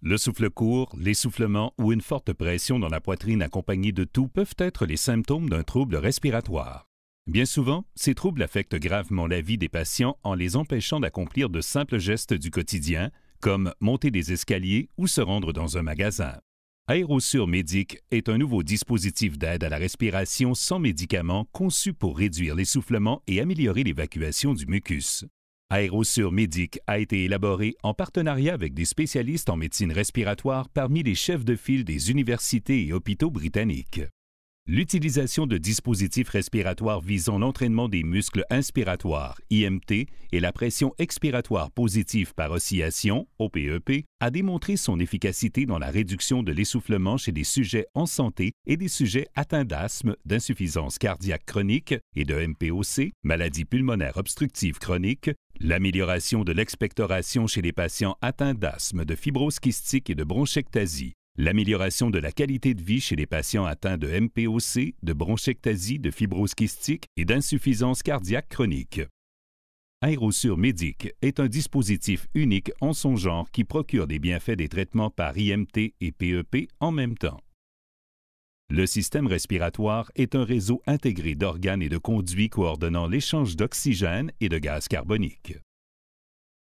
Le souffle court, l'essoufflement ou une forte pression dans la poitrine accompagnée de toux peuvent être les symptômes d'un trouble respiratoire. Bien souvent, ces troubles affectent gravement la vie des patients en les empêchant d'accomplir de simples gestes du quotidien, comme monter des escaliers ou se rendre dans un magasin. Aérosur Medic est un nouveau dispositif d'aide à la respiration sans médicaments conçu pour réduire l'essoufflement et améliorer l'évacuation du mucus. Aérosur Medic a été élaboré en partenariat avec des spécialistes en médecine respiratoire parmi les chefs de file des universités et hôpitaux britanniques. L'utilisation de dispositifs respiratoires visant l'entraînement des muscles inspiratoires, IMT, et la pression expiratoire positive par oscillation, OPEP, a démontré son efficacité dans la réduction de l'essoufflement chez des sujets en santé et des sujets atteints d'asthme, d'insuffisance cardiaque chronique et de MPOC, maladie pulmonaire obstructive chronique, l'amélioration de l'expectoration chez les patients atteints d'asthme, de fibrose kystique et de bronchectasie, l'amélioration de la qualité de vie chez les patients atteints de MPOC, de bronchectasie, de fibrose kystique et d'insuffisance cardiaque chronique. Aérosur Medic est un dispositif unique en son genre qui procure des bienfaits des traitements par IMT et PEP en même temps. Le système respiratoire est un réseau intégré d'organes et de conduits coordonnant l'échange d'oxygène et de gaz carbonique.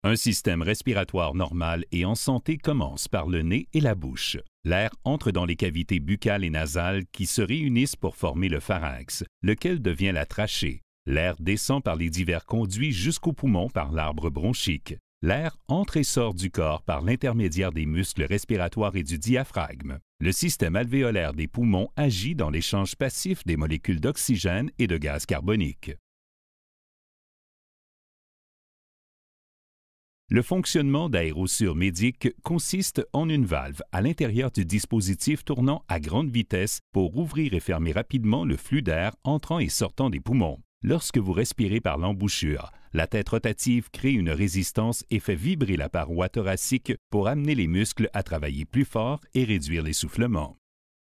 Un système respiratoire normal et en santé commence par le nez et la bouche. L'air entre dans les cavités buccales et nasales qui se réunissent pour former le pharynx, lequel devient la trachée. L'air descend par les divers conduits jusqu'aux poumons par l'arbre bronchique. L'air entre et sort du corps par l'intermédiaire des muscles respiratoires et du diaphragme. Le système alvéolaire des poumons agit dans l'échange passif des molécules d'oxygène et de gaz carbonique. Le fonctionnement d'Aérosur Medic consiste en une valve à l'intérieur du dispositif tournant à grande vitesse pour ouvrir et fermer rapidement le flux d'air entrant et sortant des poumons. Lorsque vous respirez par l'embouchure, la tête rotative crée une résistance et fait vibrer la paroi thoracique pour amener les muscles à travailler plus fort et réduire l'essoufflement.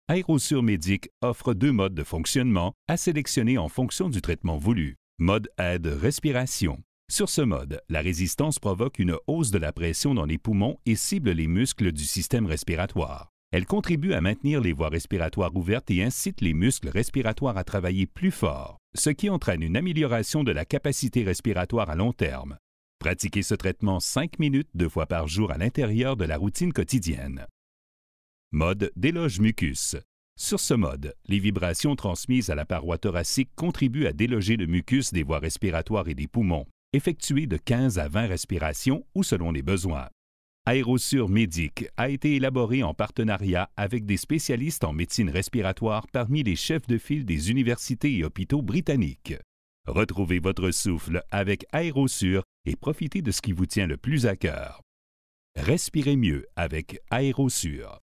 Aérosur Medic offre deux modes de fonctionnement à sélectionner en fonction du traitement voulu. Mode aide respiration. Sur ce mode, la résistance provoque une hausse de la pression dans les poumons et cible les muscles du système respiratoire. Elle contribue à maintenir les voies respiratoires ouvertes et incite les muscles respiratoires à travailler plus fort, ce qui entraîne une amélioration de la capacité respiratoire à long terme. Pratiquez ce traitement 5 minutes 2 fois par jour à l'intérieur de la routine quotidienne. Mode déloge mucus. Sur ce mode, les vibrations transmises à la paroi thoracique contribuent à déloger le mucus des voies respiratoires et des poumons, effectué de 15 à 20 respirations ou selon les besoins. Aérosur Medic a été élaboré en partenariat avec des spécialistes en médecine respiratoire parmi les chefs de file des universités et hôpitaux britanniques. Retrouvez votre souffle avec Aérosur et profitez de ce qui vous tient le plus à cœur. Respirez mieux avec Aérosur.